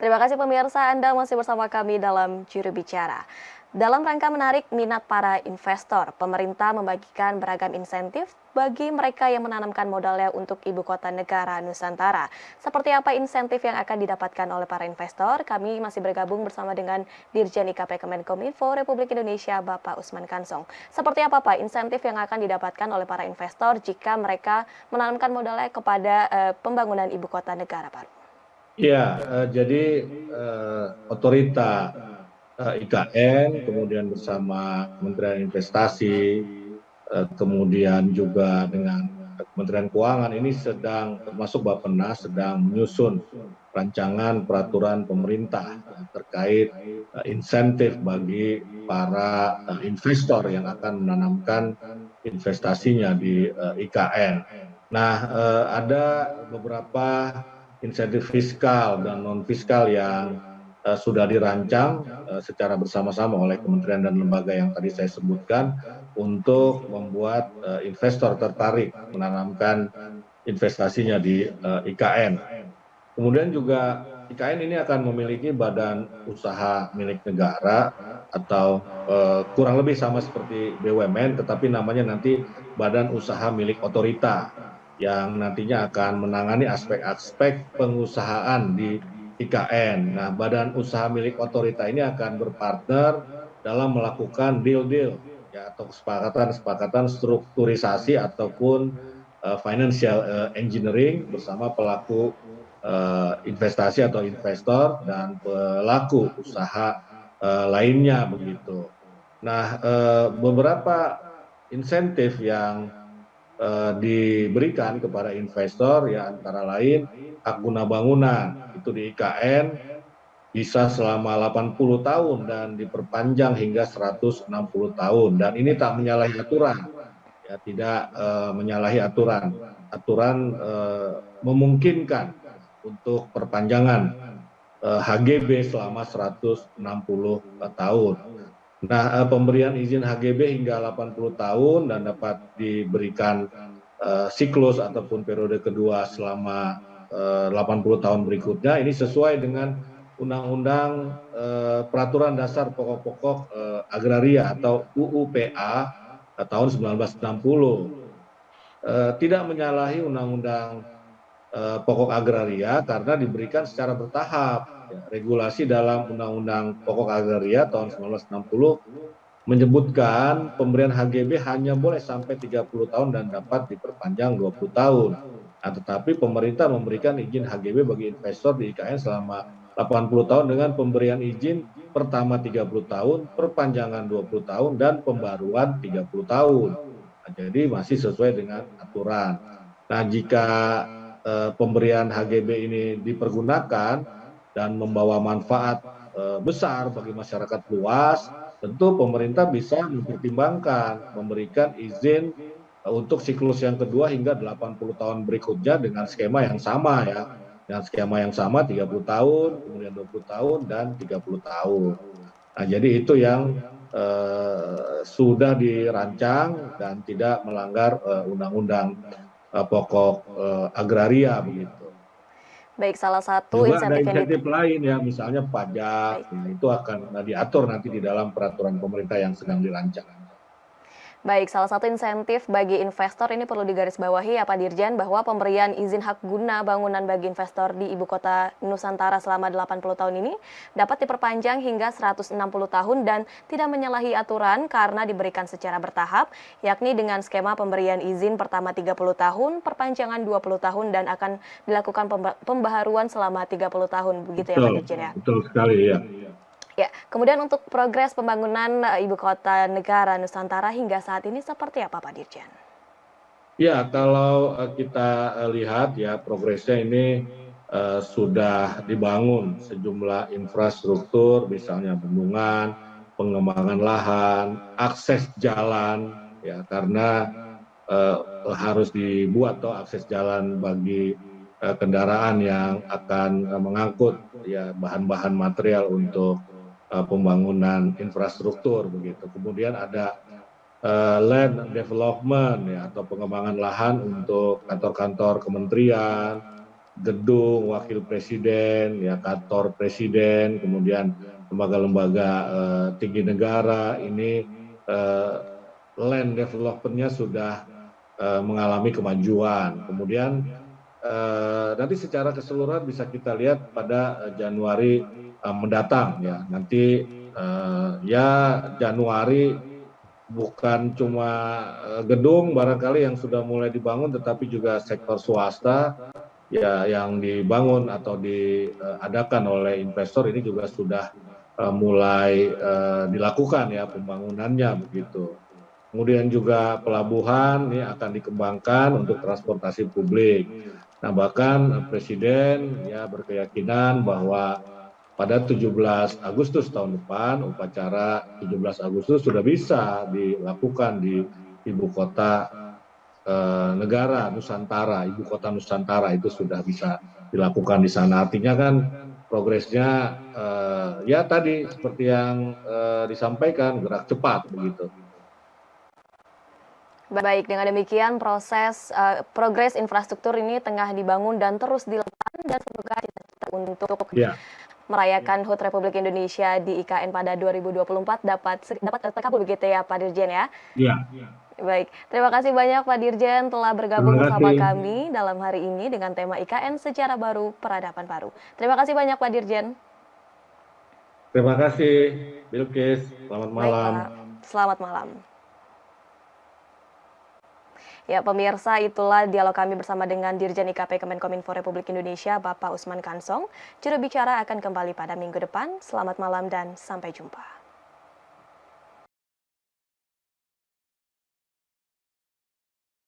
Terima kasih pemirsa, Anda masih bersama kami dalam Juru Bicara. Dalam rangka menarik minat para investor, pemerintah membagikan beragam insentif bagi mereka yang menanamkan modalnya untuk ibu kota negara Nusantara. Seperti apa insentif yang akan didapatkan oleh para investor? Kami masih bergabung bersama dengan Dirjen IKP Kemenkominfo Republik Indonesia, Bapak Usman Kansong. Seperti apa Pak insentif yang akan didapatkan oleh para investor jika mereka menanamkan modalnya kepada pembangunan ibu kota negara, Pak? Iya, jadi otorita IKN, kemudian bersama Kementerian Investasi, kemudian juga dengan Kementerian Keuangan ini sedang termasuk Bappenas sedang menyusun rancangan peraturan pemerintah terkait insentif bagi para investor yang akan menanamkan investasinya di IKN. Nah, ada beberapa insentif fiskal dan non fiskal yang sudah dirancang secara bersama-sama oleh kementerian dan lembaga yang tadi saya sebutkan untuk membuat investor tertarik menanamkan investasinya di IKN. Kemudian juga IKN ini akan memiliki badan usaha milik negara atau kurang lebih sama seperti BUMN, tetapi namanya nanti Badan Usaha Milik Otorita yang nantinya akan menangani aspek-aspek pengusahaan di IKN. Nah, Badan Usaha Milik Otorita ini akan berpartner dalam melakukan deal-deal ya atau kesepakatan-kesepakatan strukturisasi ataupun financial engineering bersama pelaku investasi atau investor dan pelaku usaha lainnya begitu. Nah, beberapa insentif yang diberikan kepada investor ya antara lain hak guna bangunan itu di IKN bisa selama 80 tahun dan diperpanjang hingga 160 tahun dan ini tak menyalahi aturan ya tidak menyalahi aturan. Aturan memungkinkan untuk perpanjangan HGB selama 160 tahun. Nah, pemberian izin HGB hingga 80 tahun dan dapat diberikan siklus ataupun periode kedua selama 80 tahun berikutnya ini sesuai dengan Undang-Undang Peraturan Dasar Pokok-Pokok Agraria atau UUPA tahun 1960. Tidak menyalahi Undang-Undang Pokok Agraria karena diberikan secara bertahap. Ya, regulasi dalam Undang-Undang Pokok Agraria tahun 1960 menyebutkan pemberian HGB hanya boleh sampai 30 tahun dan dapat diperpanjang 20 tahun. Nah, tetapi pemerintah memberikan izin HGB bagi investor di IKN selama 80 tahun dengan pemberian izin pertama 30 tahun, perpanjangan 20 tahun, dan pembaruan 30 tahun. Nah, jadi masih sesuai dengan aturan. Nah, jika pemberian HGB ini dipergunakan dan membawa manfaat besar bagi masyarakat luas, tentu pemerintah bisa mempertimbangkan memberikan izin untuk siklus yang kedua hingga 80 tahun berikutnya dengan skema yang sama ya. Dengan skema yang sama 30 tahun, kemudian 20 tahun, dan 30 tahun. Nah, jadi itu yang sudah dirancang dan tidak melanggar Undang-Undang Pokok Agraria begitu. Baik, salah satu Juga ada insentif yang insentif lain ya, misalnya pajak, baik. ya, itu akan diatur nanti di dalam peraturan pemerintah yang sedang dirancang. Baik, salah satu insentif bagi investor ini perlu digarisbawahi ya Pak Dirjen bahwa pemberian izin hak guna bangunan bagi investor di Ibu Kota Nusantara selama 80 tahun ini dapat diperpanjang hingga 160 tahun dan tidak menyalahi aturan karena diberikan secara bertahap, yakni dengan skema pemberian izin pertama 30 tahun, perpanjangan 20 tahun dan akan dilakukan pembaharuan selama 30 tahun. Begitu ya Pak Dirjen ya? Betul sekali ya. Ya, kemudian untuk progres pembangunan Ibu Kota Negara Nusantara hingga saat ini seperti apa Pak Dirjen? Ya, kalau kita lihat ya progresnya ini sudah dibangun sejumlah infrastruktur, misalnya bendungan, pengembangan lahan, akses jalan, ya karena harus dibuat toh akses jalan bagi kendaraan yang akan mengangkut ya bahan-bahan material untuk pembangunan infrastruktur begitu. Kemudian ada land development ya atau pengembangan lahan untuk kantor-kantor kementerian, gedung wakil presiden, ya kantor presiden, kemudian lembaga-lembaga tinggi negara ini eh, land development-nya sudah mengalami kemajuan. Kemudian nanti secara keseluruhan bisa kita lihat pada Januari mendatang ya. Nanti ya Januari bukan cuma gedung barangkali yang sudah mulai dibangun, tetapi juga sektor swasta ya yang dibangun atau diadakan oleh investor ini juga sudah mulai dilakukan ya pembangunannya begitu. Kemudian juga pelabuhan ini akan dikembangkan untuk transportasi publik. Nah, bahkan Presiden ya berkeyakinan bahwa pada 17 Agustus tahun depan upacara 17 Agustus sudah bisa dilakukan di ibu kota negara Nusantara, ibu kota Nusantara itu sudah bisa dilakukan di sana. Artinya kan progresnya ya tadi seperti yang disampaikan gerak cepat begitu. Baik, dengan demikian progres infrastruktur ini tengah dibangun dan terus dilakukan dan semoga cita-cita untuk Ya, merayakan HUT Republik Indonesia di IKN pada 2024 dapat terkabul begitu ya Pak Dirjen ya. ya. Baik, terima kasih banyak Pak Dirjen telah bergabung Terima bersama kasih. kami dalam hari ini dengan tema IKN Sejarah Baru Peradaban Baru. Terima kasih banyak Pak Dirjen. Terima kasih, Bilkis. Selamat Baik malam. Pak, selamat malam. Ya pemirsa, itulah dialog kami bersama dengan Dirjen IKP Kemenkominfo Republik Indonesia, Bapak Usman Kansong. Juru bicara akan kembali pada minggu depan. Selamat malam dan sampai jumpa.